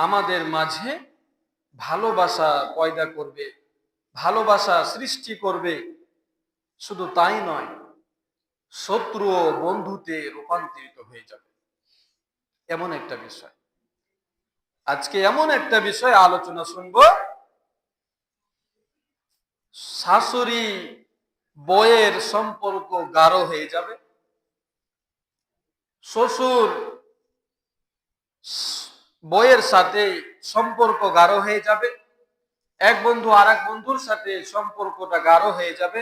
আমাদের মাঝে ভালোবাসা পয়দা করবে, ভালোবাসা সৃষ্টি করবে। শুধু তাই নয়, শত্রু ও বন্ধুতে রূপান্তরিত হয়ে যাবে। এমন একটা বিষয়, আজকে এমন একটা বিষয় আলোচনা শুনব, শাশুড়ি বউয়ের সম্পর্ক গাঢ় হয়ে যাবে, শ্বশুর বউয়ের সাথে সম্পর্ক গাঢ় হয়ে যাবে, এক বন্ধু আর এক বন্ধুর সাথে সম্পর্কটা গাঢ় হয়ে যাবে।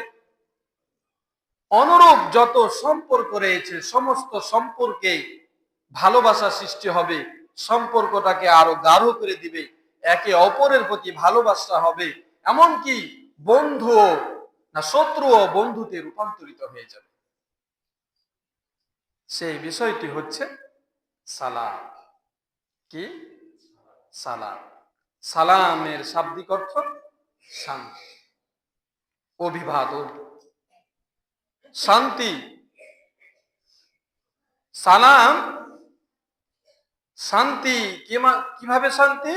অনুরূপ যত সম্পর্ক রয়েছে সমস্ত সম্পর্কে ভালোবাসা সৃষ্টি হবে, সম্পর্কটাকে আরো গাঢ় করে দিবে, একে অপরের প্রতি ভালোবাসা হবে, এমনকি বন্ধু না শত্রু ও বন্ধুতে রূপান্তরিত হয়ে যাবে। সেই বিষয়টি হচ্ছে সালাম। কি? সালাম। সালামের শাব্দিক অর্থ শান্তি, অভিবাদন, শান্তি। সালাম শান্তি। কিভাবে শান্তি?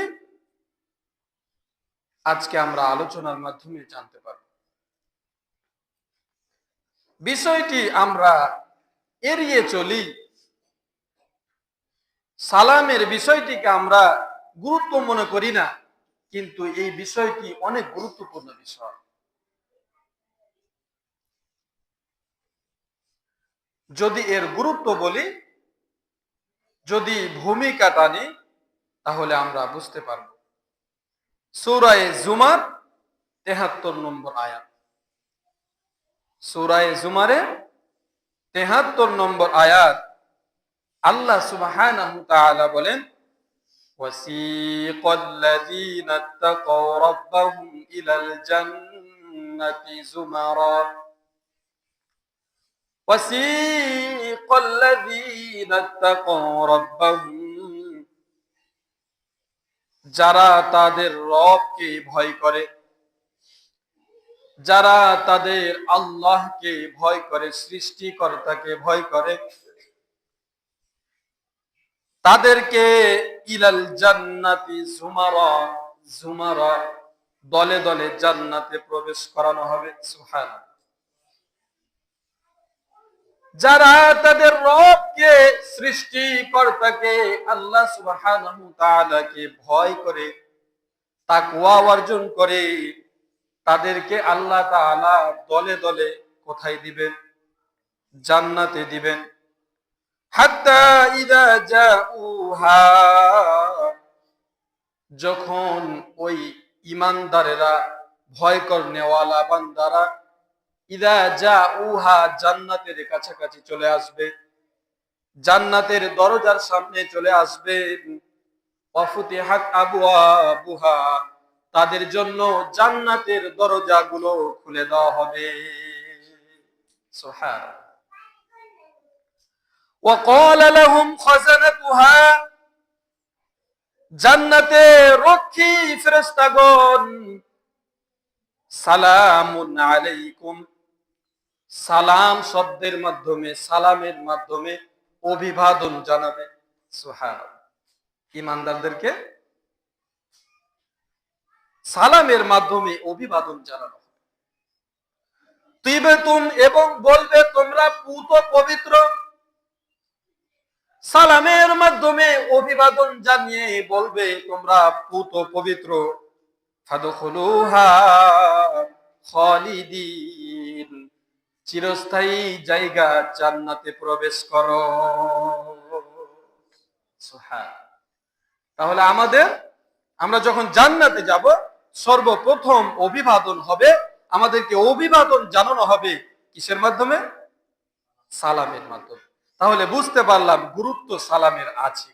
আজকে আমরা আলোচনার মাধ্যমে জানতে পারব। বিষয়টি আমরা এড়িয়ে চলি, সালামের বিষয়টিকে আমরা গুরুত্ব মনে করি না, কিন্তু এই বিষয়টি অনেক গুরুত্বপূর্ণ বিষয়। যদি এর গুরুত্ব বলি, যদি ভূমিকা টানি, তাহলে আমরা বুঝতে পারব। সূরা জুমার ৭৩ নম্বর আয়াত। সূরা জুমারের ৭৩ নম্বর আয়াত, আল্লাহ সুবহানাহু ওয়া তাআলা বলেন, ওয়াসিকাল্লাযীনা তাকাও রাব্বাহুম ইলাল জান্নাতি যুমারা ওয়াসিকাল্লাযীনা তাকাও রাব্বাহুম, যারা তাদের রবকে ভয় করে, যারা তাদের আল্লাহকে ভয় করে, সৃষ্টিকর্তাকে ভয় করে, তাদেরকে ইলাল জান্নাতি যুমারা, যুমারা দলে দলে জান্নাতে প্রবেশ করানো হবে। সুবহানাল্লাহ। যারা তাদের রবকে, সৃষ্টিকর্তাকে আল্লাহ সুবহানাহু ওয়া তাআলাকে ভয় করে, তাকওয়া অর্জন করে, তাদেরকে আল্লাহ তাআলা দলে দলে কোথায় দিবেন? জান্নাতে দিবেন। হাত্তা ইযা জাউহা, যখন ওই ঈমানদারেরা, ভয়কর নেওয়ালা বান্দারা, ইযা জাউহা জান্নাতের কাছাকাছি চলে আসবে, জান্নাতের দরজার সামনে চলে আসবে, ওয়াফুতিহাত আবওয়াবুহা, তাদের জন্য জান্নাতের দরজাগুলো খুলে দেওয়া হবে। সুবহানাল্লাহ। ওয়াকালা লাহুম খাজানাতুহা, জান্নাতের রক্ষী ফেরেশতাগণ সালামুন আলাইকুম, সালাম শব্দের মাধ্যমে, সালামের মাধ্যমে অভিবাদন জানাবে। সুবহানাল্লাহ। ঈমানদারদেরকে সালামের মাধ্যমে অভিবাদন জানানো হবে। তিবতুম, এবং বলবে তোমরা পুত পবিত্র। সালামের মাধ্যমে অভিবাদন জানিয়ে বলবে তোমরা পুত পবিত্র। ফাদখুলুহা খালিদিন, চিরস্থায়ী জায়গা জান্নাতে প্রবেশ করো। সুবহানাল্লাহ। তাহলে আমরা যখন জান্নাতে যাব, সর্বপ্রথম অভিবাদন হবে, আমাদেরকে অভিবাদন জানানো হবে কিসের মাধ্যমে? সালামের মাধ্যমে। তাহলে বুঝতে পারলাম গুরুত্ব সালামের আছে।